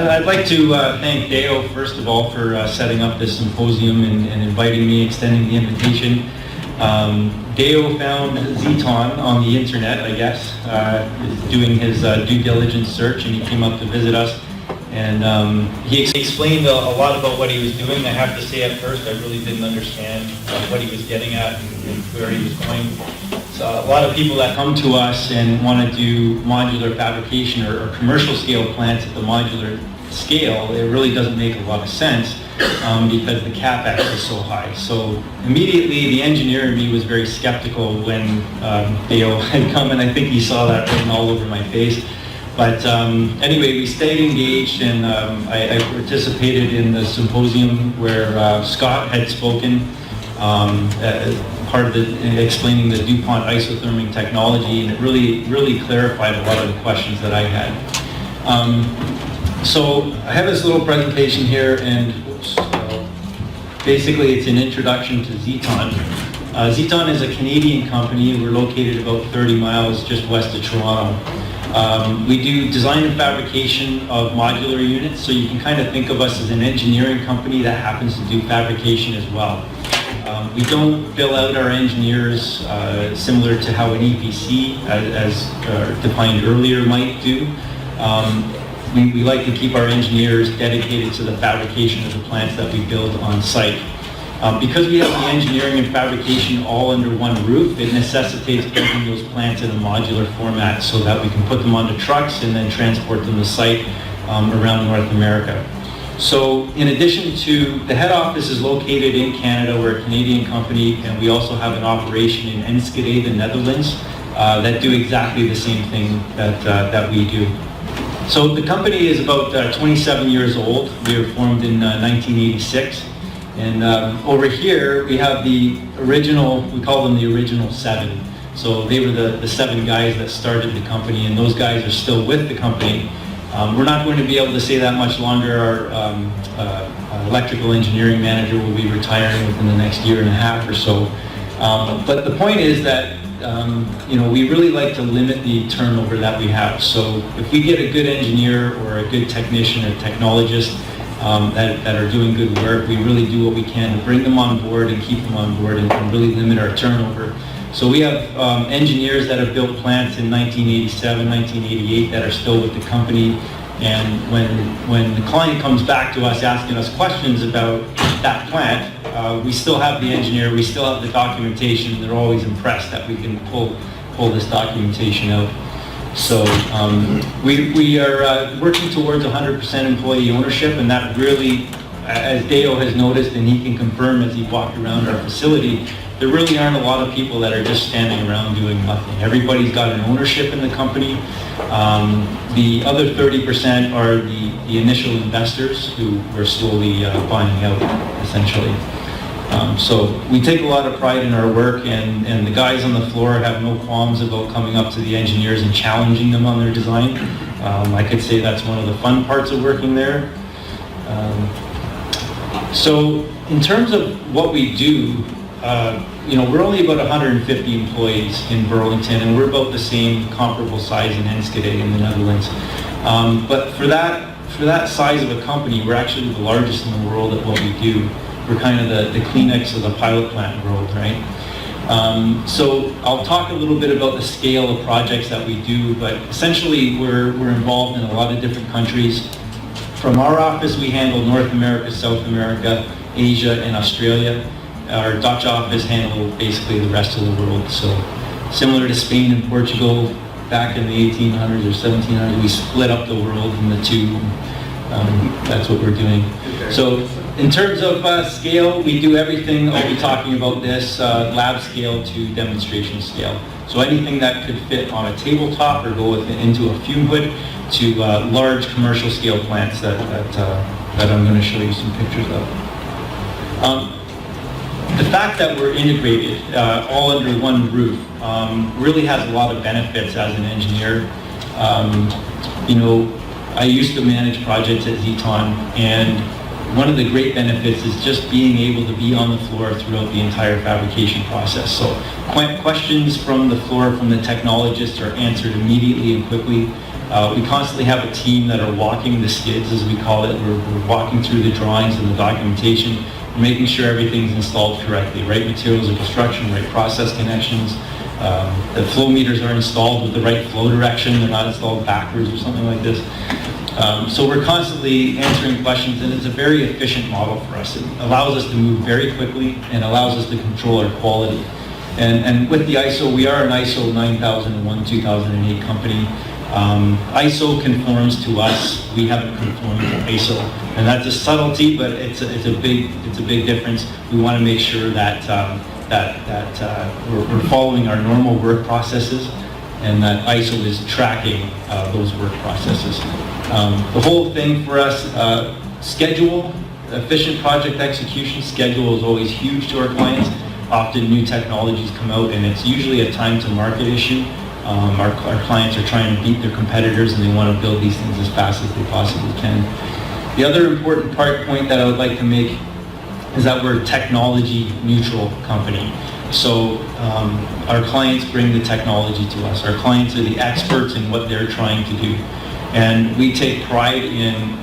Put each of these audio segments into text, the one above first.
I'd like to thank Deo, first of all, for setting up this symposium and inviting me, extending the invitation. Deo found Zeton on the internet, I guess, doing his due diligence search, and he came up to visit us. And he explained a lot about what he was doing. I have to say at first I really didn't understand what he was getting at and where he was going. So a lot of people that come to us and want to do modular fabrication or commercial scale plants at the modular scale, it really doesn't make a lot of sense because the capex is so high. So immediately the engineer in me was very skeptical when Deo had come, and I think he saw that written all over my face. But anyway, we stayed engaged, and I participated in the symposium where Scott had spoken, part of explaining the DuPont isothermic technology, and it really clarified a lot of the questions that I had. So I have this little presentation here, and basically it's an introduction to Zeton. Zeton is a Canadian company. We're located about 30 miles just west of Toronto. We do design and fabrication of modular units, so you can kind of think of us as an engineering company that happens to do fabrication as well. We don't bill out our engineers similar to how an EPC, as defined earlier, might do. We like to keep our engineers dedicated to the fabrication of the plants that we build on site. Because we have the engineering and fabrication all under one roof, it necessitates building those plants in a modular format so that we can put them onto trucks and then transport them to site around North America. So in addition to, the head office is located in Canada. We're a Canadian company, and we also have an operation in Enschede, the Netherlands, that do exactly the same thing that we do. So the company is about 27 years old. We were formed in 1986. And over here, we have the original, we call them the original 7. So they were the 7 guys that started the company, and those guys are still with the company. We're not going to be able to say that much longer. Our electrical engineering manager will be retiring within the next year and a half or so. But the point is that we really like to limit the turnover that we have. So if we get a good engineer or a good technician or technologist that are doing good work, we really do what we can to bring them on board and keep them on board and really limit our turnover. So we have engineers that have built plants in 1987, 1988 that are still with the company. And when the client comes back to us asking us questions about that plant, we still have the engineer, we still have the documentation. They're always impressed that we can pull this documentation out. So we are working towards 100% employee ownership, and that really, as Deo has noticed, and he can confirm as he walked around our facility, there really aren't a lot of people that are just standing around doing nothing. Everybody's got an ownership in the company. The other 30% are the initial investors who we're slowly buying out, essentially. So we take a lot of pride in our work, and the guys on the floor have no qualms about coming up to the engineers and challenging them on their design. I could say that's one of the fun parts of working there. So in terms of what we do, we're only about 150 employees in Burlington, and we're about the same comparable size in Enschede in the Netherlands. But for that size of a company, we're actually the largest in the world at what we do. We're kind of the Kleenex of the pilot plant world, right? So I'll talk a little bit about the scale of projects that we do, but essentially we're involved in a lot of different countries. From our office, we handle North America, South America, Asia, and Australia. Our Dutch office handles basically the rest of the world. So similar to Spain and Portugal back in the 1800s or 1700s, we split up the world in the two. That's what we're doing. So in terms of scale, we do everything. I'll be talking about this lab scale to demonstration scale. So anything that could fit on a tabletop or go into a fume hood to large commercial scale plants that I'm going to show you some pictures of. The fact that we're integrated all under one roof really has a lot of benefits as an engineer. I used to manage projects at Zeton, and one of the great benefits is just being able to be on the floor throughout the entire fabrication process. So questions from the floor from the technologists are answered immediately and quickly. We constantly have a team that are walking the skids, as we call it. We're walking through the drawings and the documentation, making sure everything's installed correctly. Right materials of construction, right process connections. The flow meters are installed with the right flow direction. They're not installed backwards or something like this. So we're constantly answering questions, and it's a very efficient model for us. It allows us to move very quickly and allows us to control our quality. And with the ISO, we are an ISO 9001-2008 company. ISO conforms to us. We haven't conformed to ISO, and that's a subtlety, but it's a big difference. We want to make sure that we're following our normal work processes, and that ISO is tracking those work processes. The whole thing for us, schedule, efficient project execution. Schedule is always huge to our clients. Often new technologies come out, and it's usually a time to market issue. Our clients are trying to beat their competitors, and they want to build these things as fast as they possibly can. The other important point that I would like to make is that we're a technology neutral company. So our clients bring the technology to us. Our clients are the experts in what they're trying to do. And we take pride in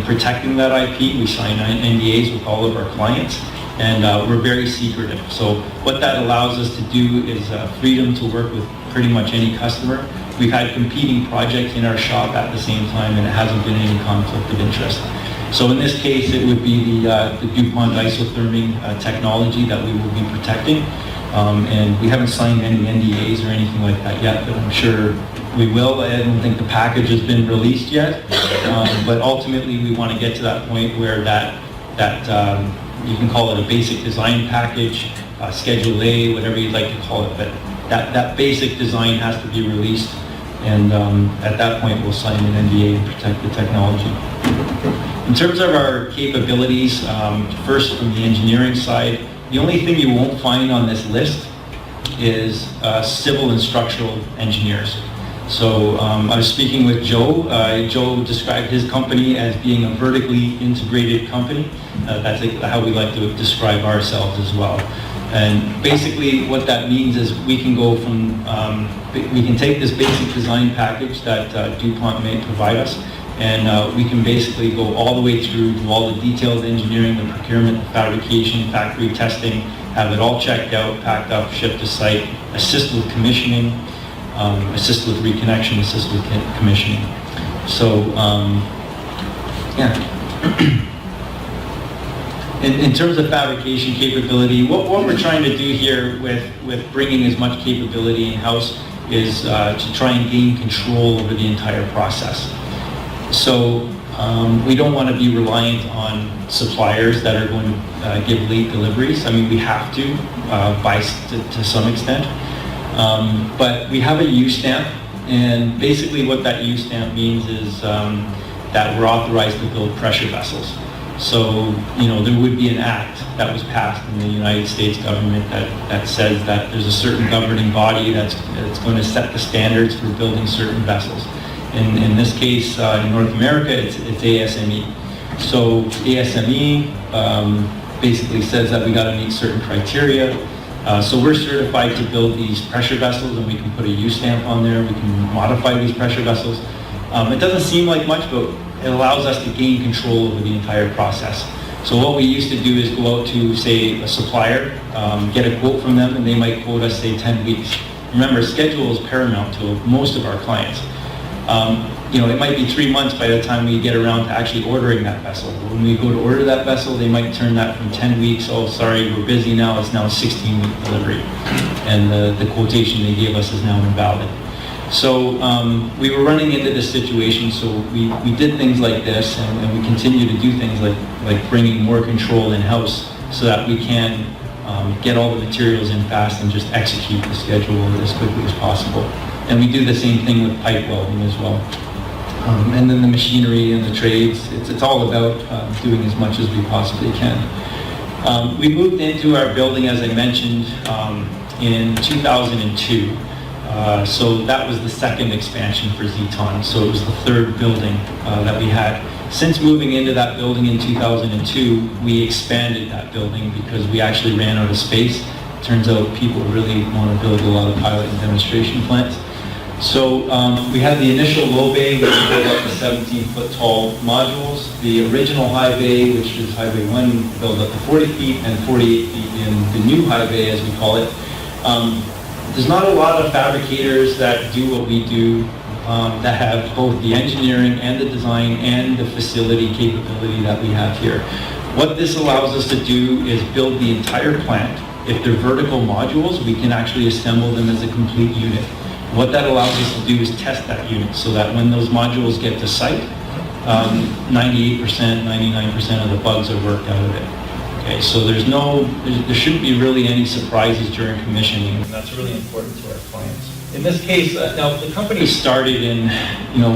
protecting that IP. We sign NDAs with all of our clients, and we're very secretive. So what that allows us to do is freedom to work with pretty much any customer. We've had competing projects in our shop at the same time, and it hasn't been any conflict of interest. So in this case, it would be the DuPont isotherming technology that we will be protecting. And we haven't signed any NDAs or anything like that yet, but I'm sure we will. I don't think the package has been released yet, but ultimately we want to get to that point where that you can call it a basic design package, Schedule A, whatever you'd like to call it, but that basic design has to be released, and at that point we'll sign an NDA and protect the technology. In terms of our capabilities, first from the engineering side, the only thing you won't find on this list is civil and structural engineers. So I was speaking with Joe. Joe described his company as being a vertically integrated company. That's how we like to describe ourselves as well. And basically what that means is we can go from, we can take this basic design package that DuPont may provide us, and we can basically go all the way through to all the detailed engineering, the procurement, the fabrication, factory testing, have it all checked out, packed up, shipped to site, assist with commissioning, assist with reconnection, assist with commissioning. So, yeah. In terms of fabrication capability, what we're trying to do here with bringing as much capability in-house is to try and gain control over the entire process. So we don't want to be reliant on suppliers that are going to give late deliveries. I mean, we have to some extent. But we have a U stamp, and basically what that U stamp means is that we're authorized to build pressure vessels. So, you know, there would be an act that was passed in the United States government that says that there's a certain governing body that's going to set the standards for building certain vessels. In this case, in North America, it's ASME. So ASME basically says that we got to meet certain criteria. So we're certified to build these pressure vessels, and we can put a U stamp on there. We can modify these pressure vessels. It doesn't seem like much, but it allows us to gain control over the entire process. So what we used to do is go out to, say, a supplier, get a quote from them, and they might quote us, say, 10 weeks. Remember, schedule is paramount to most of our clients. You know, it might be 3 months by the time we get around to actually ordering that vessel. When we go to order that vessel, they might turn that from 10 weeks, oh, sorry, we're busy now, it's now a 16-week delivery. And the quotation they gave us is now invalid. So we were running into this situation, so we did things like this, and we continue to do things like bringing more control in-house so that we can get all the materials in fast and just execute the schedule as quickly as possible. And we do the same thing with pipe welding as well. And then the machinery and the trades, it's all about doing as much as we possibly can. We moved into our building, as I mentioned, in 2002. So that was the second expansion for Zeton. So it was the third building that we had. Since moving into that building in 2002, we expanded that building because we actually ran out of space. Turns out people really want to build a lot of pilot and demonstration plants. So we had the initial low bay, which built up to 17-foot tall modules. The original high bay, which is high bay 1, built up to 40 feet, and 48 feet in the new high bay, as we call it. There's not a lot of fabricators that do what we do, that have both the engineering and the design and the facility capability that we have here. What this allows us to do is build the entire plant. If they're vertical modules, we can actually assemble them as a complete unit. What that allows us to do is test that unit so that when those modules get to site, 98%, 99% of the bugs are worked out of it. Okay, so there shouldn't be really any surprises during commissioning. That's really important to our clients. In this case, now the company started in,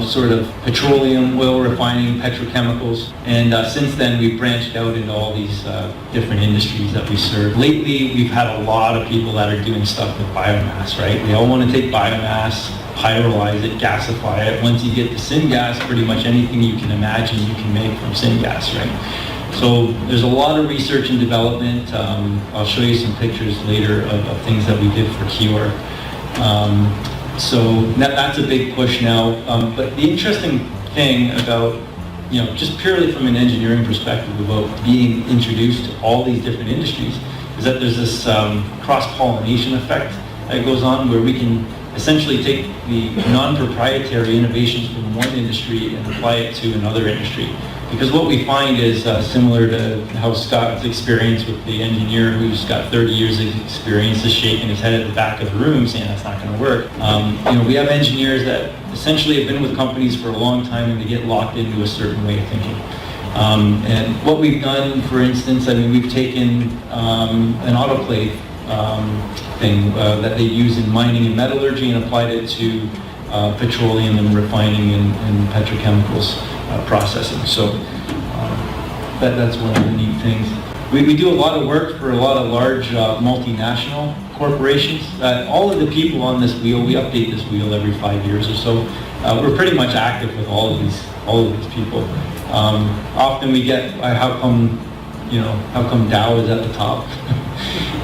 sort of petroleum, oil refining, petrochemicals, and since then we've branched out into all these different industries that we serve. Lately, we've had a lot of people that are doing stuff with biomass, right? They all want to take biomass, pyrolyze it, gasify it. Once you get to syngas, pretty much anything you can imagine you can make from syngas, right? So there's a lot of research and development. I'll show you some pictures later of things that we did for Kior. So that's a big push now. But the interesting thing about, just purely from an engineering perspective about being introduced to all these different industries is that there's this cross-pollination effect that goes on where we can essentially take the non-proprietary innovations from one industry and apply it to another industry. Because what we find is similar to how Scott's experience with the engineer who's got 30 years of experience is shaking his head at the back of the room saying that's not going to work. We have engineers that essentially have been with companies for a long time and they get locked into a certain way of thinking. And what we've done, for instance, we've taken an autoclave thing that they use in mining and metallurgy and applied it to petroleum and refining and petrochemicals processing. So that's one of the neat things. We do a lot of work for a lot of large multinational corporations. All of the people on this wheel, we update this wheel every 5 years or so. We're pretty much active with all of these people. Often we get, how come Dow is at the top?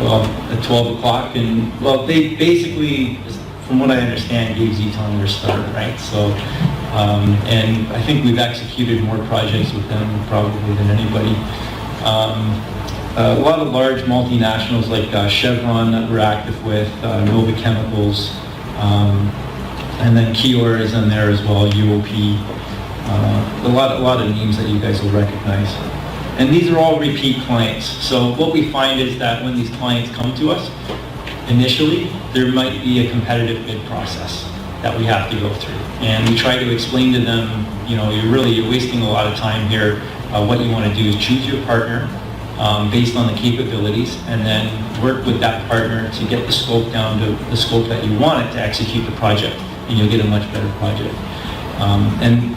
Well, at 12 o'clock, and they basically, from what I understand, gave Zeton their start, right? So, and I think we've executed more projects with them probably than anybody. A lot of large multinationals like Chevron that we're active with, Nova Chemicals, and then Kior is in there as well, UOP. A lot of names that you guys will recognize. And these are all repeat clients. So what we find is that when these clients come to us, initially, there might be a competitive bid process that we have to go through. And we try to explain to them, you're wasting a lot of time here. What you want to do is choose your partner based on the capabilities and then work with that partner to get the scope down to the scope that you want it to execute the project, and you'll get a much better project. And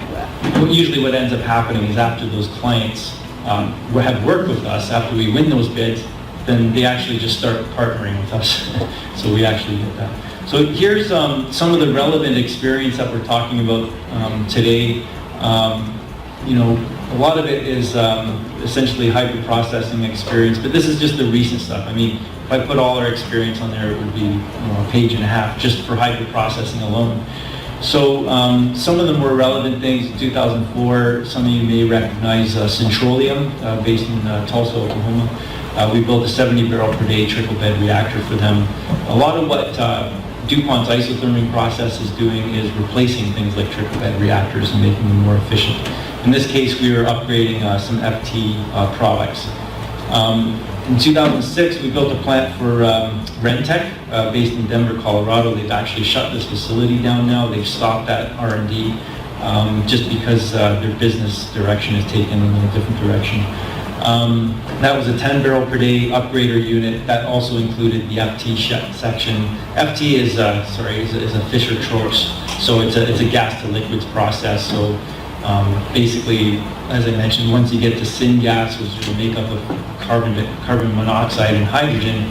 usually what ends up happening is after those clients have worked with us, after we win those bids, then they actually just start partnering with us. So we actually get that. So here's some of the relevant experience that we're talking about today. A lot of it is essentially hybrid processing experience, but this is just the recent stuff. If I put all our experience on there, it would be a page and a half just for hybrid processing alone. So some of the more relevant things, in 2004, some of you may recognize Centrolium, based in Tulsa, Oklahoma. We built a 70 barrel per day trickle bed reactor for them. A lot of what DuPont's isothermic process is doing is replacing things like trickle bed reactors and making them more efficient. In this case, we were upgrading some FT products. In 2006, we built a plant for Rentec, based in Denver, Colorado. They've actually shut this facility down now. They've stopped that R&D just because their business direction is taken in a different direction. That was a 10 barrel per day upgrader unit. That also included the FT section. FT is a Fischer-Tropsch, so it's a gas to liquids process. So basically, as I mentioned, once you get to syngas, which is the makeup of carbon monoxide and hydrogen,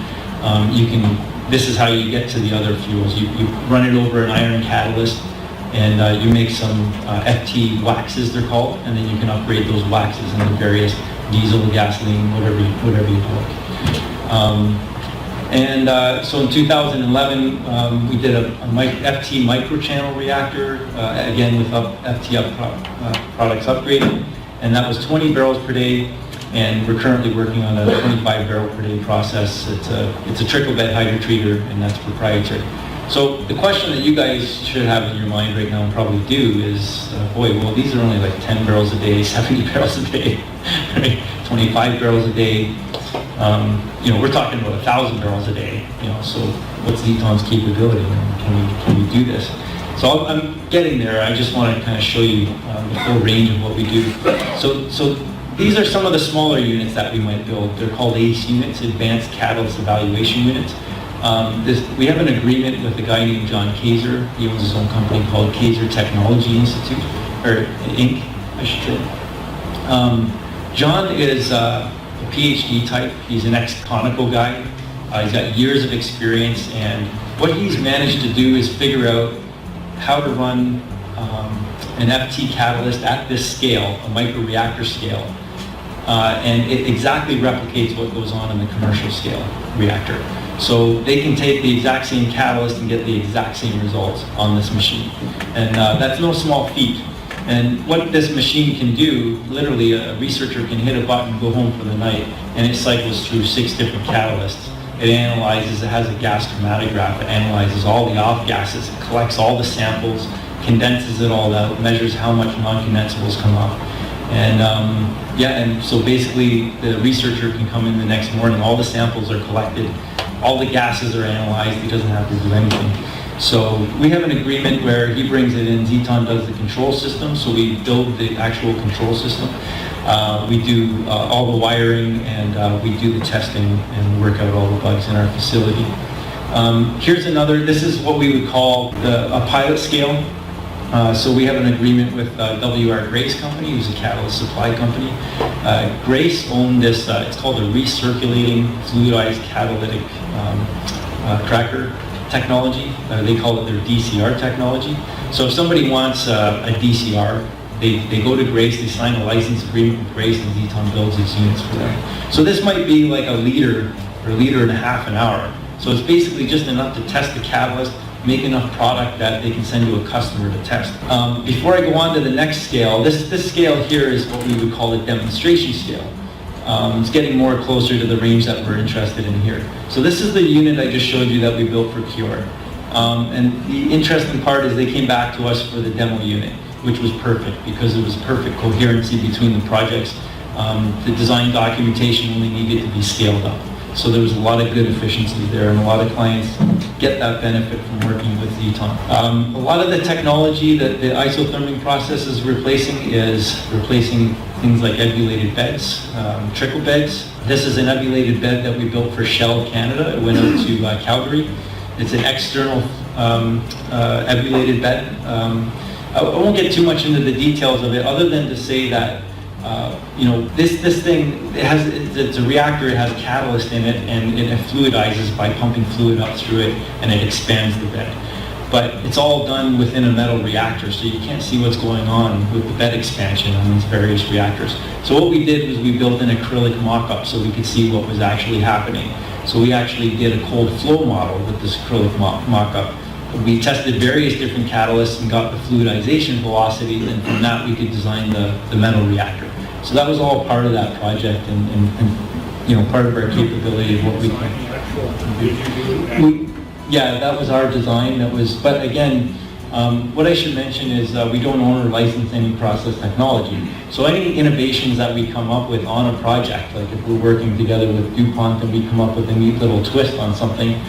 this is how you get to the other fuels. You run it over an iron catalyst, and you make some FT waxes, they're called, and then you can upgrade those waxes into various diesel, gasoline, whatever you like. And so in 2011, we did a FT microchannel reactor, again with FT products upgraded, and that was 20 barrels per day, and we're currently working on a 25 barrel per day process. It's a trickle bed hydrotreater, and that's proprietary. So the question that you guys should have in your mind right now, and probably do, is, boy, well, these are only like 10 barrels a day, 70 barrels a day, right? 25 barrels a day. You know, we're talking about 1,000 barrels a day. You know, so what's Zeton's capability? Can we do this? So I'm getting there. I just want to kind of show you the full range of what we do. So these are some of the smaller units that we might build. They're called ACE units, Advanced Catalyst Evaluation Units. We have an agreement with a guy named John Kaiser. He owns his own company called Kaiser Technology Institute, or Inc, I should say. John is a PhD type. He's an ex-Conoco guy. He's got years of experience, and what he's managed to do is figure out how to run an FT catalyst at this scale, a microreactor scale, and it exactly replicates what goes on in the commercial scale reactor. So they can take the exact same catalyst and get the exact same results on this machine. And that's no small feat. And what this machine can do, literally a researcher can hit a button, go home for the night, and it cycles through 6 different catalysts. It analyzes, it has a gas chromatograph, it analyzes all the off gases, it collects all the samples, condenses it all out, measures how much non-condensables come up. And and so basically the researcher can come in the next morning, all the samples are collected, all the gases are analyzed, he doesn't have to do anything. So we have an agreement where he brings it in, Zeton does the control system, so we build the actual control system. We do all the wiring, and we do the testing and work out all the bugs in our facility. Here's another, this is what we would call a pilot scale. So we have an agreement with W.R. Grace Company, who's a catalyst supply company. Grace owned this, it's called a recirculating fluidized catalytic cracker technology. They call it their DCR technology. So if somebody wants a DCR, they go to Grace, they sign a license agreement with Grace, and Zeton builds these units for them. So this might be like a liter or a liter and a half an hour. So it's basically just enough to test the catalyst, make enough product that they can send to a customer to test. Before I go on to the next scale, this scale here is what we would call a demonstration scale. It's getting more closer to the range that we're interested in here. So this is the unit I just showed you that we built for Cure. And the interesting part is they came back to us for the demo unit, which was perfect because it was perfect coherency between the projects. The design documentation only needed to be scaled up. So there was a lot of good efficiency there, and a lot of clients get that benefit from working with Zeton. A lot of the technology that the isothermic process is replacing things like ebulated beds, trickle beds. This is an ebulated bed that we built for Shell Canada. It went out to Calgary. It's an external ebulated bed. I won't get too much into the details of it, other than to say that this thing, it's a reactor, it has catalyst in it, and it fluidizes by pumping fluid up through it, and it expands the bed. But it's all done within a metal reactor, so you can't see what's going on with the bed expansion on these various reactors. So what we did was we built an acrylic mock-up so we could see what was actually happening. So we actually did a cold flow model with this acrylic mock-up. We tested various different catalysts and got the fluidization velocity, and from that we could design the metal reactor. So that was all part of that project, and part of our capability of what we can do. Yeah, that was our design. But again, what I should mention is we don't own or license any process technology. So any innovations that we come up with on a project, like if we're working together with DuPont and we come up with a neat little twist on something,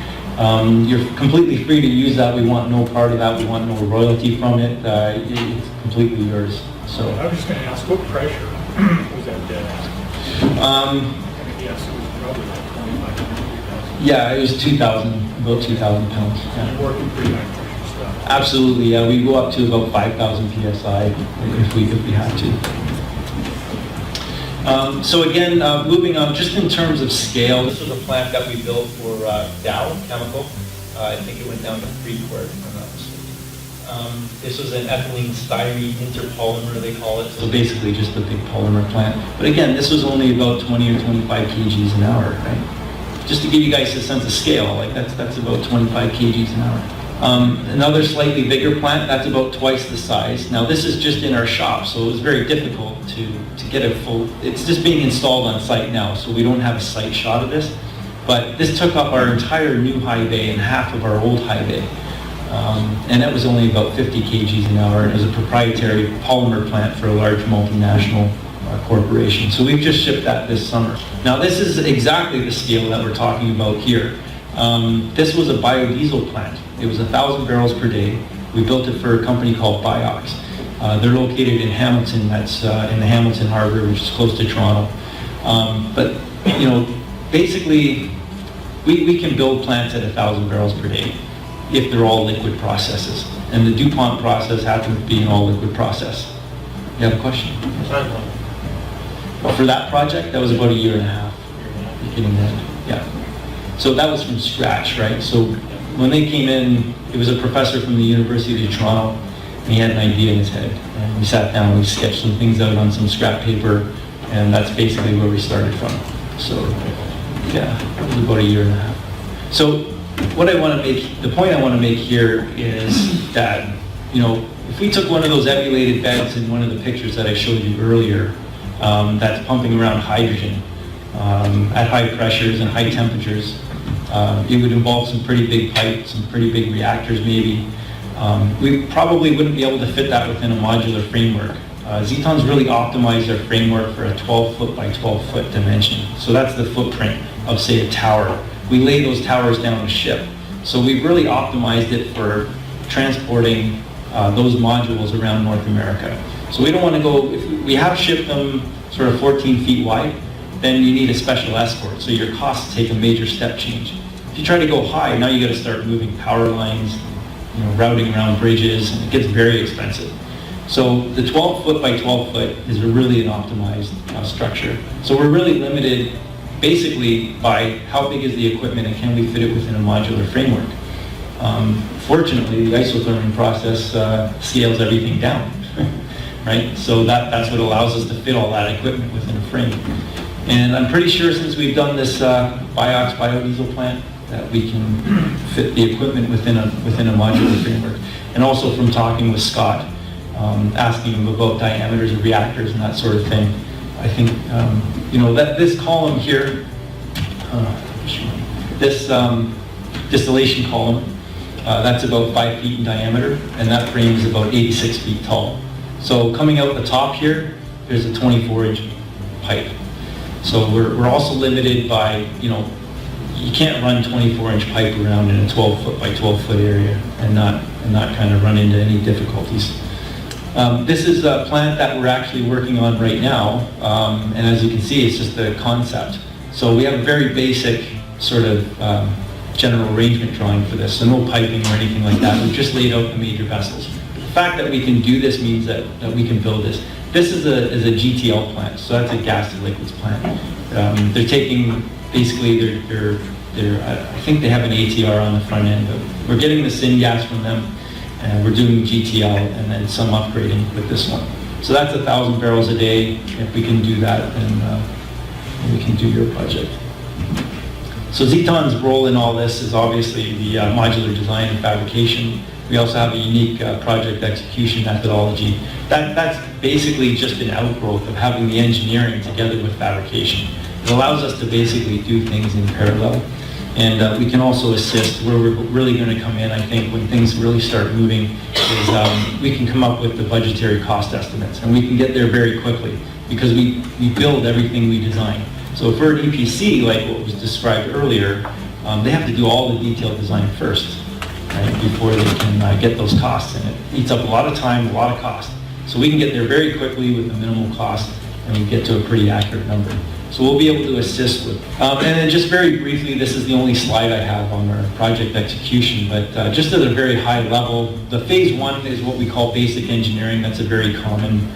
you're completely free to use that. We want no part of that. We want no royalty from it. It's completely yours. So I was just going to ask, what pressure was that dead at? Yes, it was probably like 2,500. Yeah, it was 2,000, about 2,000 pounds. Yeah. You're working pretty high pressure stuff. Absolutely, yeah. We go up to about 5,000 psi if we had to. So again, moving on, just in terms of scale, this was a plant that we built for Dow Chemical. I think it went down to Freeport, if I'm not mistaken. This was an ethylene styrene interpolymer, they call it. So basically just a big polymer plant. But again, this was only about 20 or 25 kgs an hour, right? just to give you guys a sense of scale, like that's about 25 kgs an hour. Another slightly bigger plant, that's about twice the size. Now this is just in our shop, so it was very difficult to get a full, it's just being installed on site now, so we don't have a site shot of this. But this took up our entire new high bay and half of our old high bay. And that was only about 50 kgs an hour, and it was a proprietary polymer plant for a large multinational corporation. So we've just shipped that this summer. Now this is exactly the scale that we're talking about here. This was a biodiesel plant. It was 1,000 barrels per day. We built it for a company called Biox. They're located in Hamilton, that's in the Hamilton Harbor, which is close to Toronto. But, you know, basically, we can build plants at 1,000 barrels per day if they're all liquid processes. And the DuPont process happens to be an all liquid process. You have a question? Well, for that project, that was about a year and a half. Beginning then, yeah. So that was from scratch, right? So when they came in, it was a professor from the University of Toronto, and he had an idea in his head. And we sat down, we sketched some things out on some scrap paper, and that's basically where we started from. So, yeah, it was about a year and a half. So, what I want to make, the point I want to make here is that, you know, if we took one of those emulated beds in one of the pictures that I showed you earlier, that's pumping around hydrogen at high pressures and high temperatures, it would involve some pretty big pipes, some pretty big reactors maybe. We probably wouldn't be able to fit that within a modular framework. Zeton's really optimized their framework for a 12-foot by 12-foot dimension. So that's the footprint of, say, a tower. We lay those towers down a ship. So we've really optimized it for transporting those modules around North America. So we don't want to go, if we have shipped them sort of 14 feet wide, then you need a special escort. So your costs take a major step change. If you try to go high, now you got to start moving power lines, you know, routing around bridges, and it gets very expensive. So the 12-foot by 12-foot is really an optimized structure. So we're really limited basically by how big is the equipment and can we fit it within a modular framework. Fortunately, the isotherming process scales everything down, right? So that's what allows us to fit all that equipment within a frame. And I'm pretty sure since we've done this Biox biodiesel plant that we can fit the equipment within a modular framework. And also from talking with Scott, asking him about diameters of reactors and that sort of thing, I think, you know, that this column here, this distillation column, that's about 5 feet in diameter, and that frame is about 86 feet tall. So coming out the top here, there's a 24-inch pipe. So we're also limited by, you know, you can't run 24-inch pipe around in a 12-foot by 12-foot area and not kind of run into any difficulties. This is a plant that we're actually working on right now, and as you can see, it's just a concept. So we have a very basic sort of general arrangement drawing for this, so no piping or anything like that. We've just laid out the major vessels. The fact that we can do this means that we can build this. This is a GTL plant, so that's a gas to liquids plant. They're taking, basically, I think they have an ATR on the front end, but we're getting the syngas from them, and we're doing GTL and then some upgrading with this one. So that's 1,000 barrels a day. If we can do that, then we can do your project. So Zeton's role in all this is obviously the modular design and fabrication. We also have a unique project execution methodology. That's basically just an outgrowth of having the engineering together with fabrication. It allows us to basically do things in parallel. And we can also assist where we're really going to come in, I think, when things really start moving, is we can come up with the budgetary cost estimates. And we can get there very quickly because we build everything we design. So for an EPC, like what was described earlier, they have to do all the detailed design first, right, before they can get those costs. And it eats up a lot of time, a lot of cost. So we can get there very quickly with a minimal cost, and we get to a pretty accurate number. So we'll be able to assist with. And then just very briefly, this is the only slide I have on our project execution, but just at a very high level, the phase one is what we call basic engineering. That's a very common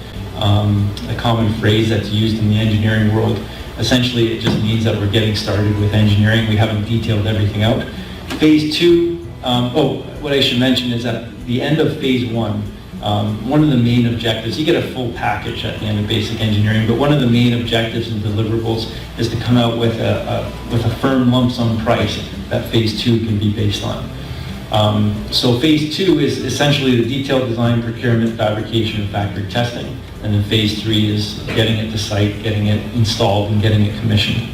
phrase that's used in the engineering world. Essentially, it just means that we're getting started with engineering. We haven't detailed everything out. Phase two, what I should mention is at the end of phase one, one of the main objectives, you get a full package at the end of basic engineering, but one of the main objectives and deliverables is to come out with a firm lump sum price that phase 2 can be based on. So phase 2 is essentially the detailed design, procurement, fabrication, and factory testing. And then phase 3 is getting it to site, getting it installed, and getting it commissioned.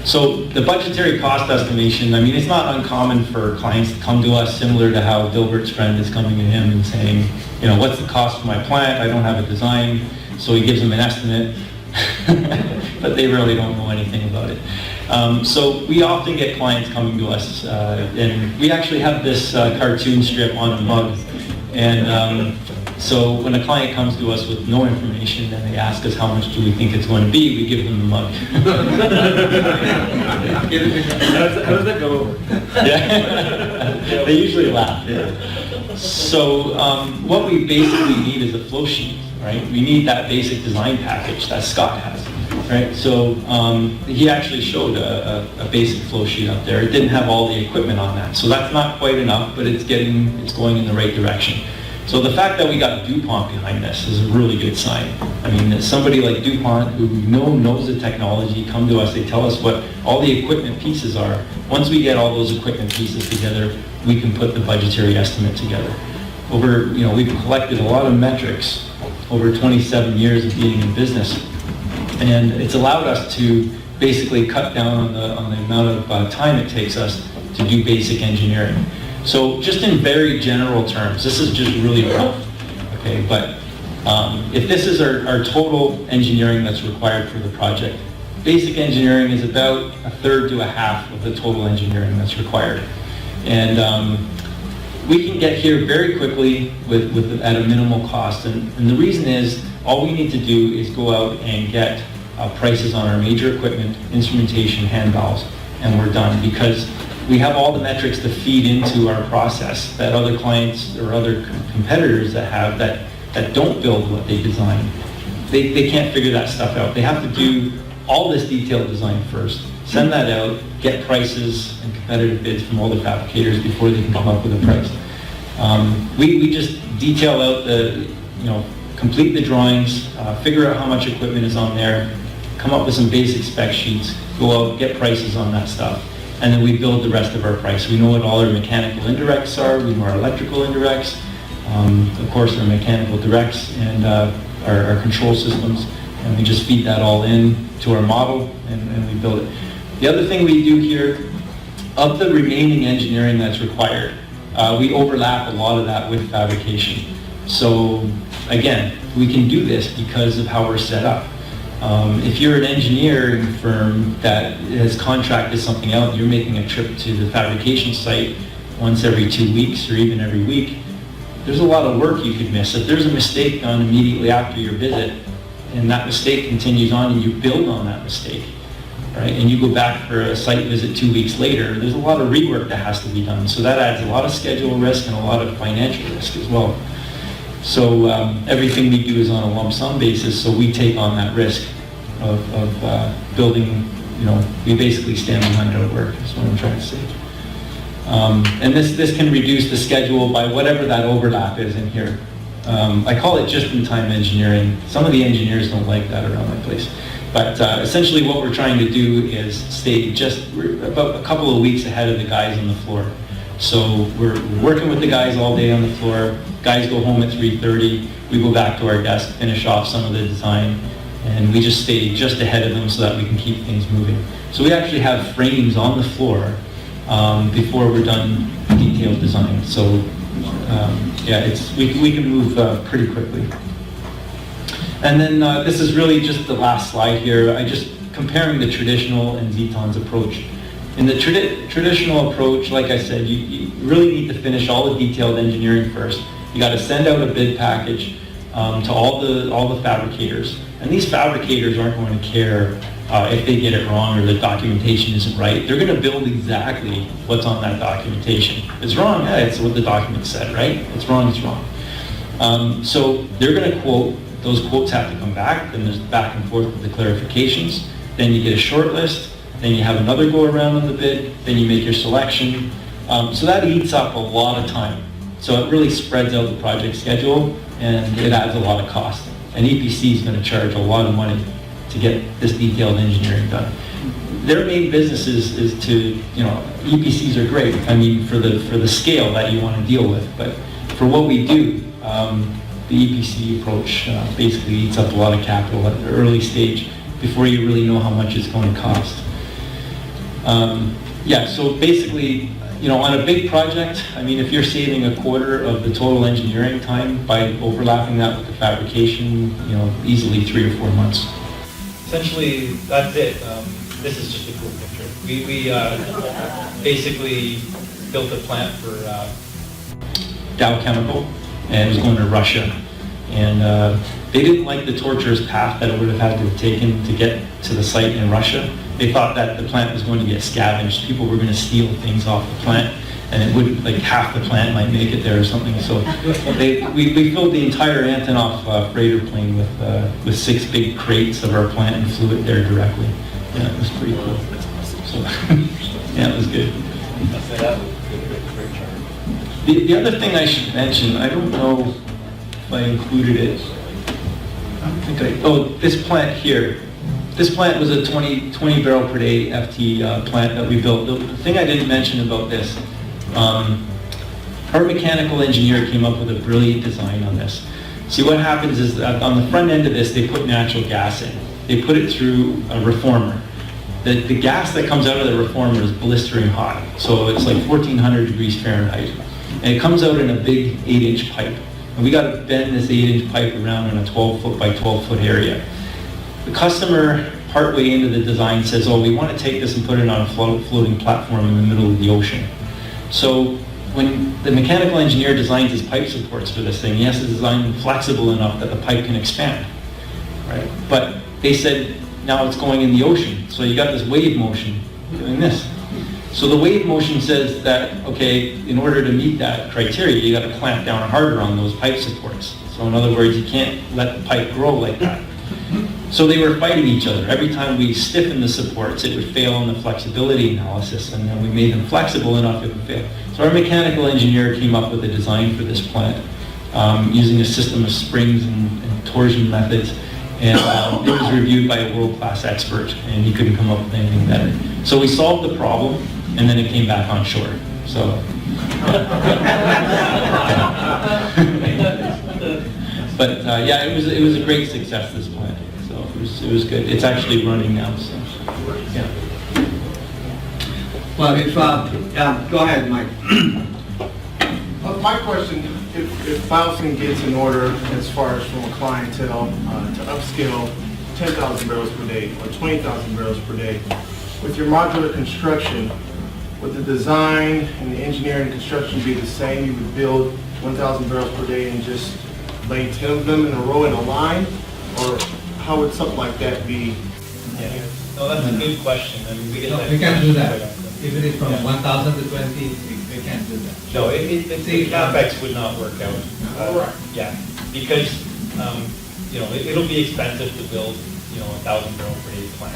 So the budgetary cost estimation, I mean, it's not uncommon for clients to come to us similar to how Dilbert's friend is coming to him and saying, you know, what's the cost of my plant? I don't have a design. So he gives them an estimate, but they really don't know anything about it. So we often get clients coming to us, and we actually have this cartoon strip on a mug. And so when a client comes to us with no information and they ask us how much do we think it's going to be, we give them the mug. How does that go over? Yeah. They usually laugh. Yeah. So what we basically need is a flow sheet, right? We need that basic design package that Scott has. Right, so he actually showed a basic flow sheet up there. It didn't have all the equipment on that, so that's not quite enough, but it's going in the right direction. So the fact that we got DuPont behind this is a really good sign. I mean, somebody like DuPont, who we know knows the technology, come to us, they tell us what all the equipment pieces are. Once we get all those equipment pieces together, we can put the budgetary estimate together. We've collected a lot of metrics over 27 years of being in business. And it's allowed us to basically cut down on the amount of time it takes us to do basic engineering. So just in very general terms, this is just really rough, okay? But if this is our total engineering that's required for the project, basic engineering is about a third to a half of the total engineering that's required. And we can get here very quickly at a minimal cost. And the reason is, all we need to do is go out and get prices on our major equipment, instrumentation, hand valves, and we're done, because we have all the metrics to feed into our process that other clients or other competitors that don't build what they design, they can't figure that stuff out. They have to do all this detailed design first, send that out, get prices and competitive bids from all the fabricators before they can come up with a price. We just detail out complete the drawings, figure out how much equipment is on there, come up with some basic spec sheets, go out, get prices on that stuff, and then we build the rest of our price. We know what all our mechanical indirects are, we know our electrical indirects, of course our mechanical directs, and our control systems, and we just feed that all in to our model, and we build it. The other thing we do here, of the remaining engineering that's required, we overlap a lot of that with fabrication. So again, we can do this because of how we're set up. If you're an engineering firm that has contracted something out, you're making a trip to the fabrication site once every 2 weeks or even every week, there's a lot of work you could miss. If there's a mistake done immediately after your visit, and that mistake continues on and you build on that mistake, right, and you go back for a site visit 2 weeks later, there's a lot of rework that has to be done. So that adds a lot of schedule risk and a lot of financial risk as well. So everything we do is on a lump sum basis, so we take on that risk of building, we basically stand behind our work, is what I'm trying to say. And this can reduce the schedule by whatever that overlap is in here. I call it just-in-time engineering. Some of the engineers don't like that around my place. But essentially what we're trying to do is stay we're about a couple of weeks ahead of the guys on the floor. So we're working with the guys all day on the floor. Guys go home at 3:30. We go back to our desk, finish off some of the design, and we just stay just ahead of them so that we can keep things moving. So we actually have frames on the floor before we're done detailed design. So we can move pretty quickly. And then this is really just the last slide here. Comparing the traditional and Zeton's approach. In the traditional approach, like I said, you really need to finish all the detailed engineering first. You got to send out a bid package to all the fabricators, and these fabricators aren't going to care if they get it wrong or the documentation isn't right. They're going to build exactly what's on that documentation. If it's wrong, it's what the document said, right? It's wrong, it's wrong. So they're going to quote. Those quotes have to come back, then there's back and forth with the clarifications. Then you get a short list, then you have another go around on the bid, then you make your selection. So that eats up a lot of time. So it really spreads out the project schedule, and it adds a lot of cost. And EPC is going to charge a lot of money to get this detailed engineering done. Their main business is to, you know, EPCs are great, I mean, for the scale that you want to deal with, but for what we do, the EPC approach basically eats up a lot of capital at the early stage before you really know how much it's going to cost. Yeah, so basically, you know, on a big project, I mean, if you're saving a quarter of the total engineering time by overlapping that with the fabrication, you know, easily 3 or 4 months. Essentially, that's it. This is just a cool picture. We basically built a plant for Dow Chemical, and it was going to Russia. And they didn't like the torturous path that it would have had to have taken to get to the site in Russia. They thought that the plant was going to get scavenged. People were going to steal things off the plant, and it wouldn't, like half the plant might make it there or something. So we filled the entire Antonov freighter plane with 6 big crates of our plant and flew it there directly. Yeah, it was pretty cool. So, yeah, it was good. The other thing I should mention, I don't know if I included it. I don't think I, oh, this plant here. This plant was a 20 barrel per day FT plant that we built. The thing I didn't mention about this, our mechanical engineer came up with a brilliant design on this. See, what happens is that on the front end of this, they put natural gas in. They put it through a reformer. The gas that comes out of the reformer is blistering hot. So it's like 1400 degrees Fahrenheit. And it comes out in a big 8-inch pipe. And we got to bend this 8-inch pipe around in a 12-foot by 12-foot area. The customer, partway into the design, says, oh, we want to take this and put it on a floating platform in the middle of the ocean. So when the mechanical engineer designs his pipe supports for this thing, he has to design them flexible enough that the pipe can expand. Right? But they said, now it's going in the ocean. So you got this wave motion doing this. So the wave motion says that, okay, in order to meet that criteria, you got to clamp down harder on those pipe supports. So in other words, you can't let the pipe grow like that. So they were fighting each other. Every time we stiffened the supports, it would fail on the flexibility analysis, and then we made them flexible enough it would fail. So our mechanical engineer came up with a design for this plant using a system of springs and torsion methods. And it was reviewed by a world-class expert, and he couldn't come up with anything better. So we solved the problem, and then it came back on shore. So, but yeah, it was a great success, this plant. So it was good. It's actually running now. So yeah. Well, if go ahead, Mike. My question, if BioSyn gets an order as far as from a clientele to upscale 10,000 barrels per day or 20,000 barrels per day, with your modular construction, would the design and the engineering and construction be the same? You would build 1,000 barrels per day and just lay 10 of them in a row in a line? Or how would something like that be? Yeah. No, that's a good question. I mean, we get that. We can't do that. question. If it is from 1,000 to 20, we can't do that. No, the CapEx would not work out. Right. Yeah, because, you know, it'll be expensive to build, you know, 1,000 barrel per day plant.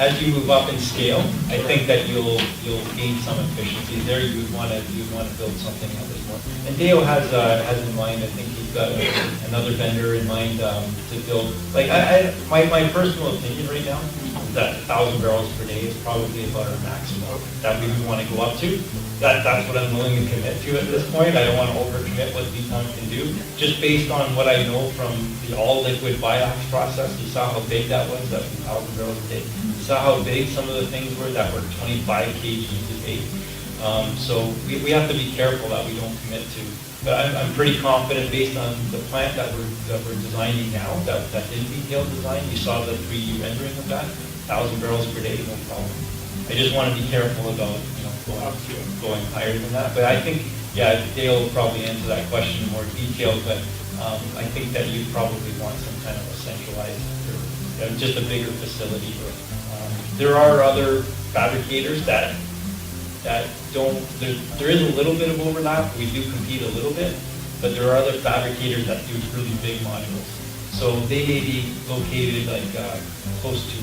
As you move up in scale, I think that you'll gain some efficiencies there. You would want to build something that was more. And Deo has in mind, I think he's got another vendor in mind to build. Like my personal opinion right now is that 1,000 barrels per day is probably about our maximum that we would want to go up to. That's what I'm willing to commit to at this point. I don't want to overcommit what Zeton can do. Just based on what I know from the all-liquid biox process, you saw how big that was, that 1,000 barrels a day. You saw how big some of the things were that were 25 kg a day. So we have to be careful that we don't commit to. But I'm pretty confident based on the plant that we're designing now, that in detailed design, you saw the 3D rendering of that, 1,000 barrels per day, no problem. I just want to be careful about, you know, going higher than that. But I think, yeah, Dale will probably answer that question in more detail, but I think that you probably want some kind of a centralized, or just a bigger facility. There are other fabricators that don't, there is a little bit of overlap. We do compete a little bit, but there are other fabricators that do really big modules. So they may be located like close to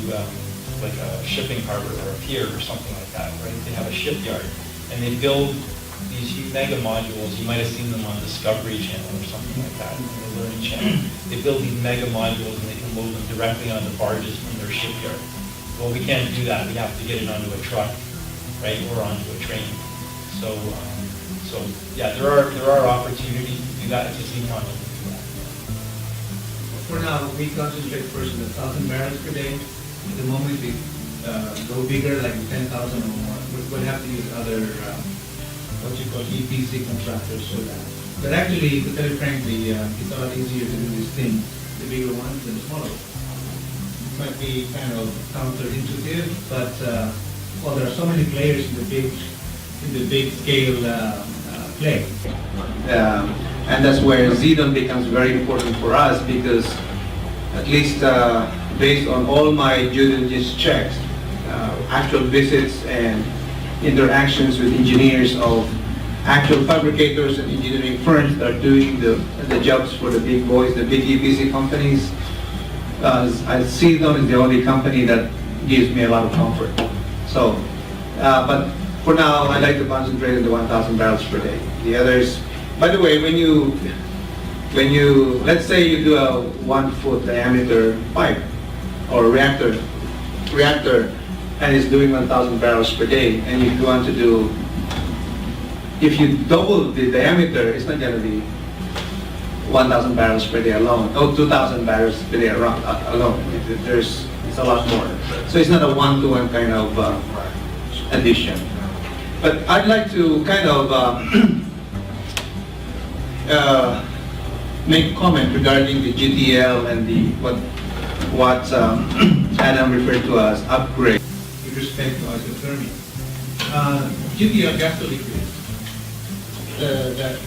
like a shipping harbor or a pier or something like that, right? They have a shipyard and they build these mega modules, you might have seen them on Discovery Channel or something like that, on the Learning Channel. They build these mega modules and they can load them directly onto barges from their shipyard. Well, we can't do that. We have to get it onto a truck, right, or onto a train. So yeah, there are opportunities to do that. It's just Zeton to do that. For now, we concentrate first on the 1,000 barrels per day. At the moment, we go bigger, like 10,000 or more. We'll have to use other, what you call EPC contractors for that. But actually, to tell you frankly, it's a lot easier to do these things, the bigger ones than the smaller ones. It might be kind of counterintuitive, but well, there are so many players in the big scale play. And that's where Zeton becomes very important for us, because at least based on all my due diligence checks, actual visits and interactions with engineers of actual fabricators and engineering firms that are doing the jobs for the big boys, the big EPC companies, I see them as the only company that gives me a lot of comfort. So, but for now, I like to concentrate on the 1,000 barrels per day. The others, by the way, when you, let's say you do a 1 foot diameter pipe or reactor, and it's doing 1,000 barrels per day, and if you want to do, if you double the diameter, it's not going to be 1,000 barrels per day alone, or 2,000 barrels per day alone. It's a lot more. So it's not a one-to-one kind of addition. But I'd like to kind of make a comment regarding the GTL and the what Adam referred to as upgrade. With respect to isothermy. GTL gas to liquid, that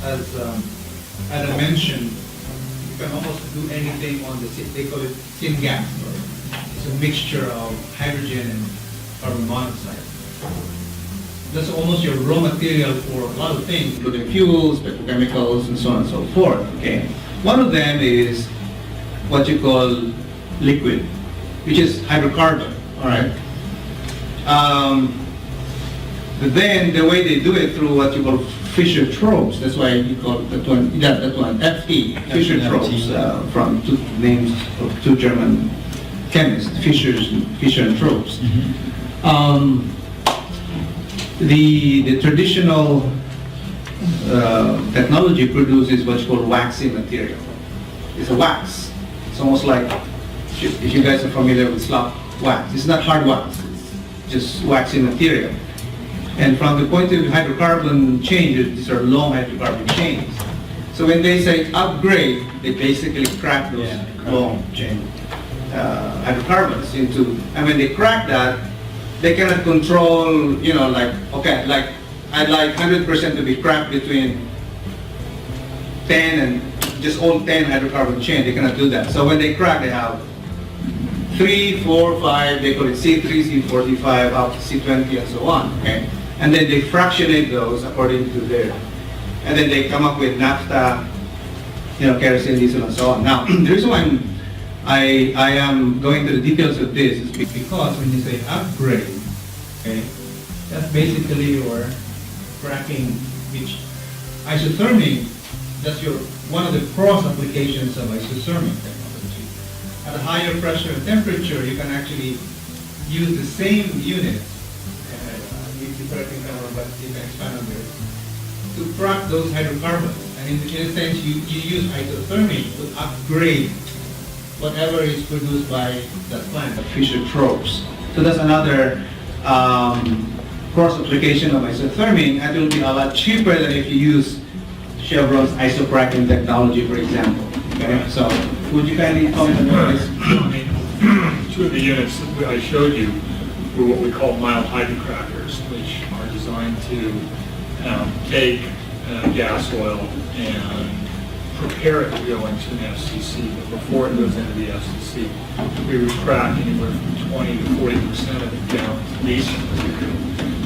as Adam mentioned, you can almost do anything on the, they call it syngas. It's a mixture of hydrogen and carbon monoxide. That's almost your raw material for a lot of things, including fuels, petrochemicals, and so on and so forth. Okay. One of them is what you call liquid, which is hydrocarbon. All right. But then the way they do it through what you call Fischer-Tropsch. That's why you call that one FT, Fischer-Tropsch, from two names of two German chemists, Fischer and Tropsch. The traditional technology produces what's called waxy material. It's a wax. It's almost like, if you guys are familiar with slop wax, it's not hard wax, it's just waxy material. And from the point of view of hydrocarbon changes, these are long hydrocarbon chains. So when they say upgrade, they basically crack those long chain hydrocarbons into, and when they crack that, they cannot control, you know, like, okay, like, I'd like 100% to be cracked between 10 and just all 10 hydrocarbon chain. They cannot do that. So when they crack, they have 3, 4, 5, they call it C3, C4, C5, up to C20 and so on, okay? And then they fractionate those according to their, and then they come up with naphtha, you know, kerosene, diesel, and so on. Now, the reason why I am going to the details of this is because when you say upgrade, okay, that's basically your cracking, which isothermic, that's your one of the cross applications of isothermic technology. At a higher pressure and temperature, you can actually use the same unit, but you can expand on this, to crack those hydrocarbons. And in a sense, you use isothermic to upgrade whatever is produced by that plant. Fischer-Tropsch. So that's another cross application of isothermic, and it will be a lot cheaper than if you use Chevron's isocracking technology, for example. Okay, so would you kindly comment on this? Two of the units that I showed you were what we call mild hydrocrackers, which are designed to take gas oil and prepare it to go into an FCC. But before it goes into the FCC, we would crack anywhere from 20 to 40% of it down to diesel material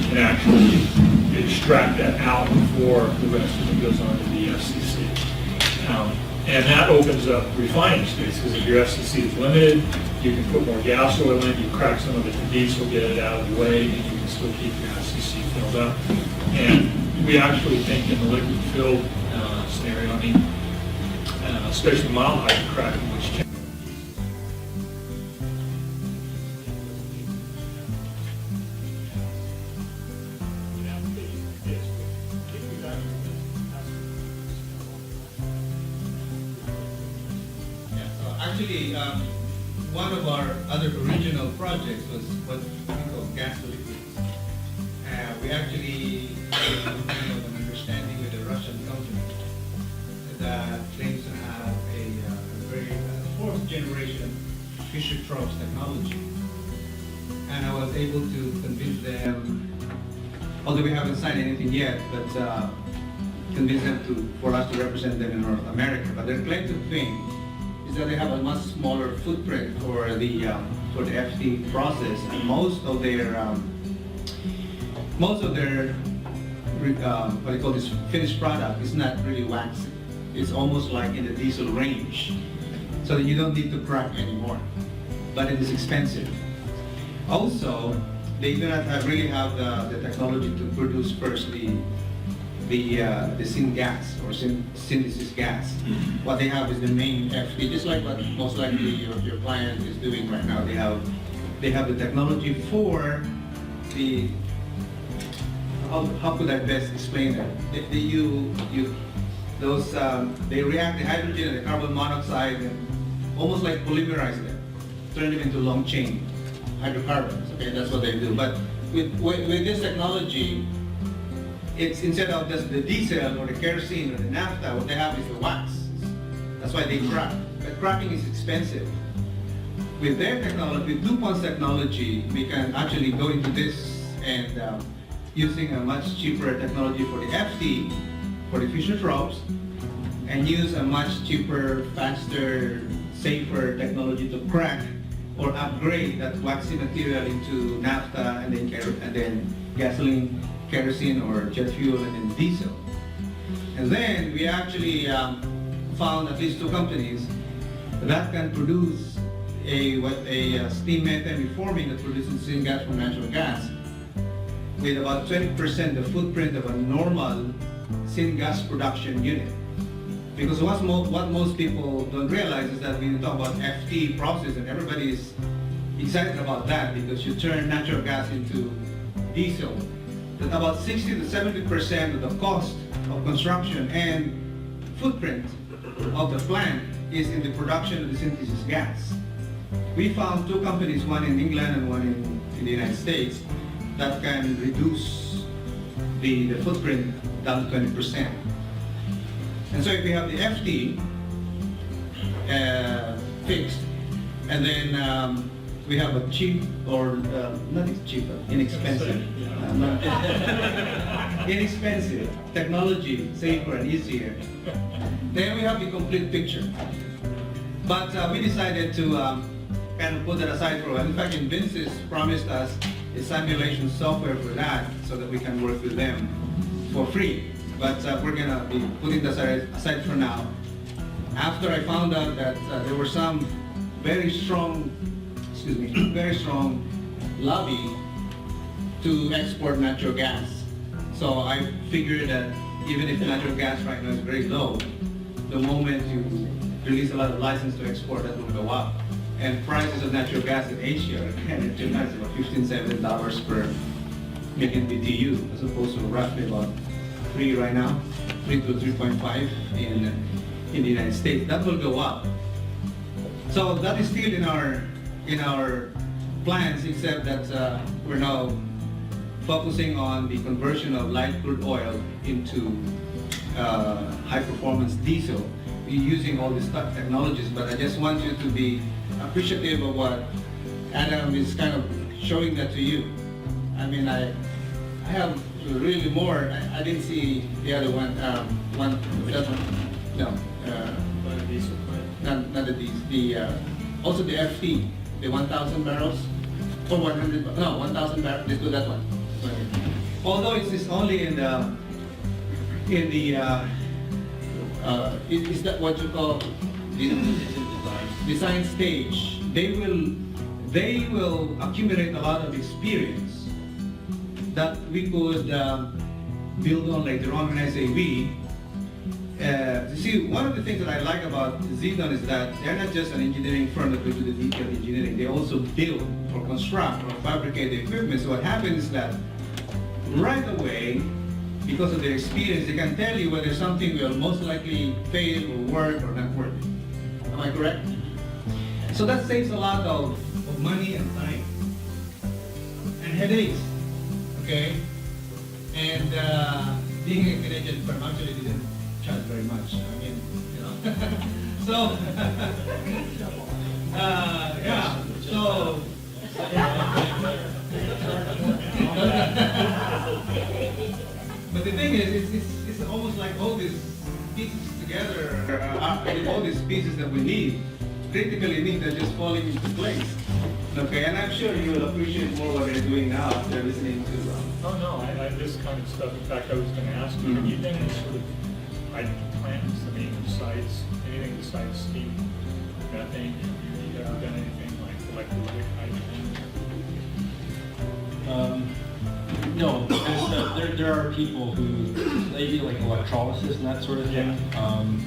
and actually extract that out before the rest of it goes on to the FCC. And that opens up refining space, because if your FCC is limited, You can put more gas oil in, you crack some of it to diesel, get it out of the way, and you can still keep your SCC filled up. And we actually think in the liquid filled scenario, I mean, especially mild hydrocracking, which can Yeah, so actually, one of our other original projects was what we call gas to liquids. We actually came of an understanding with a Russian company that claims to have a very fourth generation Fischer-Tropsch technology. And I was able to convince them, although we haven't signed anything yet, but convince them for us to represent them in North America. But their claim to fame is that they have a much smaller footprint for the FT process, and most of their what do you call this finished product is not really waxy. It's almost like in the diesel range, so that you don't need to crack anymore. But it is expensive. Also, they do not really have the technology to produce first the syngas or synthesis gas. What they have is the main FT, just like what most likely your client is doing right now. They have the technology for the, how could I best explain it? They react the hydrogen and the carbon monoxide and almost like polymerize them, turn them into long chain hydrocarbons. Okay, that's what they do. But with this technology, it's instead of just the diesel or the kerosene or the naphtha, what they have is the wax. That's why they crack. But cracking is expensive. With their technology, with DuPont's technology, we can actually go into this and using a much cheaper technology for the FT, for the Fischer-Tropsch, and use a much cheaper, faster, safer technology to crack or upgrade that waxy material into naphtha and then gasoline, kerosene or jet fuel and then diesel. And then we actually found at least two companies that can produce a steam methane reforming that produces syngas from natural gas with about 20% the footprint of a normal syngas production unit. Because what most people don't realize is that when you talk about FT process, and everybody is excited about that because you turn natural gas into diesel, that about 60 to 70% of the cost of construction and footprint of the plant is in the production of the synthesis gas. We found two companies, one in England and one in the United States, that can reduce the footprint down to 20%. And so if we have the FT fixed, and then we have a cheap, or not cheap, but inexpensive, inexpensive technology, safer and easier, then we have the complete picture. But we decided to kind of put that aside for a while. In fact, Invensys promised us a simulation software for that so that we can work with them for free. But we're going to be putting that aside for now. After I found out that there were some very strong lobby to export natural gas. So I figured that even if natural gas right now is very low, the moment you release a lot of license to export, that will go up. And prices of natural gas in Asia are about $15-17 per million BTU, as opposed to roughly about 3 right now, 3 to 3.5 in the United States. That will go up. So that is still in our plans, except that we're now focusing on the conversion of light crude oil into high performance diesel using all these technologies. But I just want you to be appreciative of what Adam is kind of showing that to you. I mean, I have really more. I didn't see the other one. That one. No. Biodiesel Plant. Not the diesel. Also the FT, the 1,000 barrels or 100. No, 1,000 barrels. Let's do that one. Although it's only in the is that what you call the design stage? they will accumulate a lot of experience that we could build on later on. When I say we, you see, one of the things that I like about Zeton is that they're not just an engineering firm that will do the detailed engineering. They also build or construct or fabricate the equipment. So what happens is that right away, because of their experience, they can tell you whether something will most likely fail or work or not work. Am I correct? So that saves a lot of money and time and headaches, okay? And being a Canadian firm actually didn't charge very much. I mean, you know. So, yeah, so. But the thing is, it's almost like all these pieces together, all these pieces that we need, critically need, are just falling into place. Okay, and I'm sure you will appreciate more what they're doing now after listening to Oh, no, I this kind of stuff, in fact, I was going to ask you, have you done any sort of hydrogen plants, I mean, besides, anything besides steam, methane? Have you ever done anything like electrolytic hydrogen? No, because there are people who, they do like electrolysis and that sort of thing.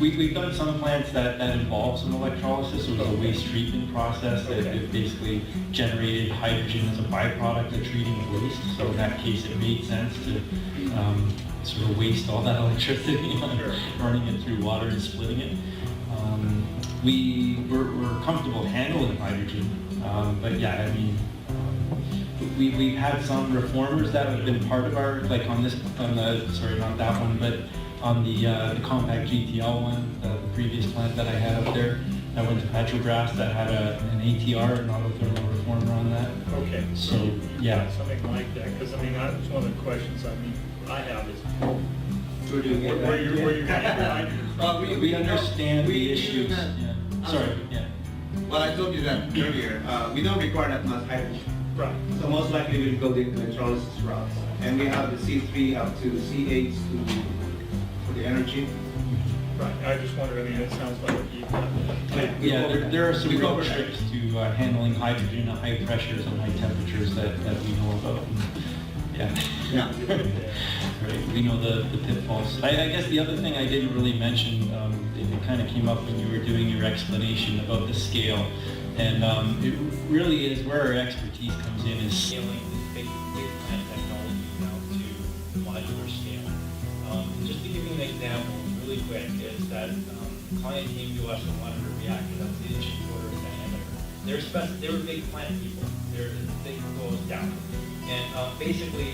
We've done some plants that involve some electrolysis. So it was a waste treatment process that it basically generated hydrogen as a byproduct of treating waste. So in that case, it made sense to sort of waste all that electricity on running it through water and splitting it. We're comfortable handling hydrogen, but yeah, I mean, we've had some reformers that have been part of our, like sorry, not that one, but on the compact GTL one, the previous plant that I had up there, I went to Petrobras that had an ATR, an autothermal reformer on that. Okay. So, yeah. Something like that, because I mean, that's one of the questions I have is, where do you get where you're getting your We understand the issues. Yeah. Yeah. Sorry, yeah. Well, I told you that earlier. We don't require that much hydrogen. Right. So most likely we'll go the electrolysis route. And we have the C3 up to C8 for the energy. Right, I just wondered, I mean, it sounds like you've got that. Yeah, there are some We real covered that. tricks to handling hydrogen at high pressures and high temperatures that we know about. Yeah. Yeah. Right, we know the pitfalls. I guess the other thing I didn't really mention, it kind of came up when you were doing your explanation about the scale. And it really is where our expertise comes in, is scaling this big plant technology down to modular scale. Just to give you an example, really quick, is that a client came to us and wanted a reactor that was 1.25 inches in diameter. They were big plant people. They go down. And basically,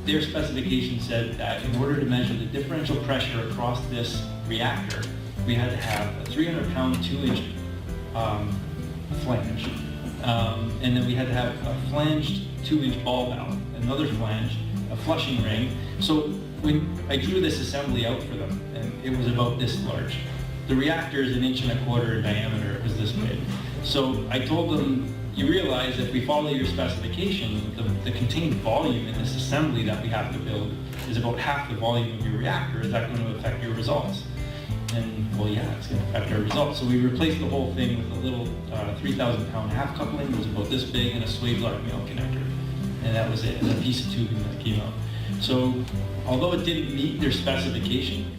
their specification said that in order to measure the differential pressure across this reactor, we had to have a 300-pound, 2-inch flange. And then we had to have a flanged 2-inch ball valve, another flange, a flushing ring. So when I drew this assembly out for them, and it was about this large. The reactor is 1.25 inches in diameter, it was this big. So I told them, you realize if we follow your specification, the contained volume in this assembly that we have to build is about half the volume of your reactor. Is that going to affect your results? And, well, yeah, it's going to affect our results. So we replaced the whole thing with a little 3,000-pound half coupling. It was about this big, and a Swadelark male connector. And that was it, and a piece of tubing that came out. So although it didn't meet their specification,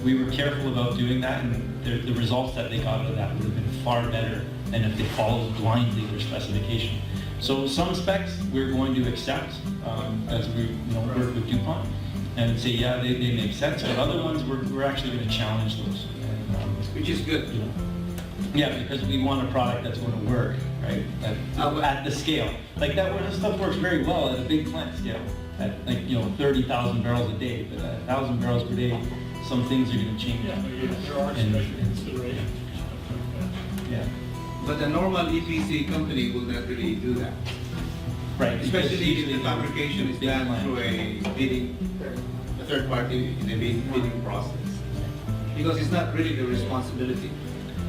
we were careful about doing that, and the results that they got out of that would have been far better than if they followed blindly their specification. So some specs we're going to accept as we work with DuPont and say, yeah, they make sense, but other ones we're actually going to challenge those. And, Which is good. Yeah, because we want a product that's going to work, right, at the scale. Like that stuff works very well at a big plant scale, at 30,000 barrels a day, but at 1,000 barrels per day, some things are going to change. Yeah, there are special considerations. Yeah. But a normal EPC company will not really do that. Right. Especially if the fabrication is big done plant. through a third party in a bidding process. Because it's not really the responsibility.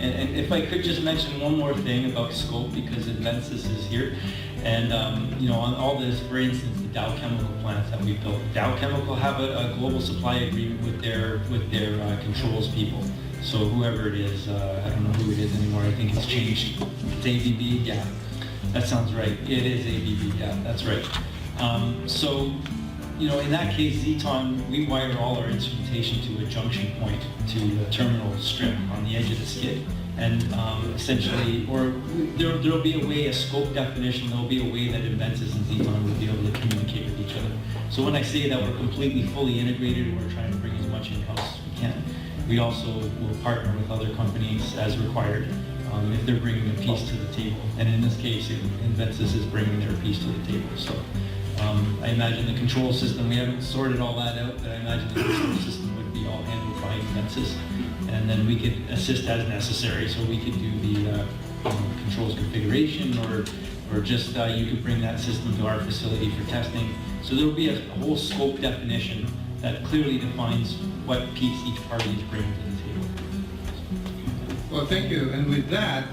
And if I could just mention one more thing about scope, because Advensis is here, and on all this, for instance, the Dow Chemical plants that we built. Dow Chemical have a global supply agreement with their controls people. So whoever it is, I don't know who it is anymore, I think it's changed. It's ABB, yeah, that sounds right. It is ABB, yeah, that's right. So, you know, in that case, Zeton, we wire all our instrumentation to a junction point, to the terminal strip on the edge of the skid. And essentially, or there'll be a way, a scope definition, there'll be a way that Inventus and Zeton will be able to communicate with each other. So when I say that we're completely fully integrated, we're trying to bring as much in-house as we can. We also will partner with other companies as required, if they're bringing a piece to the table. And in this case, Inventus is bringing their piece to the table. So I imagine the control system, we haven't sorted all that out, but I imagine the control system would be all handled by Inventus. And then we could assist as necessary, so we could do the controls configuration, or just you could bring that system to our facility for testing. So there will be a whole scope definition that clearly defines what piece each party is bringing to the table. Well, thank you. And with that,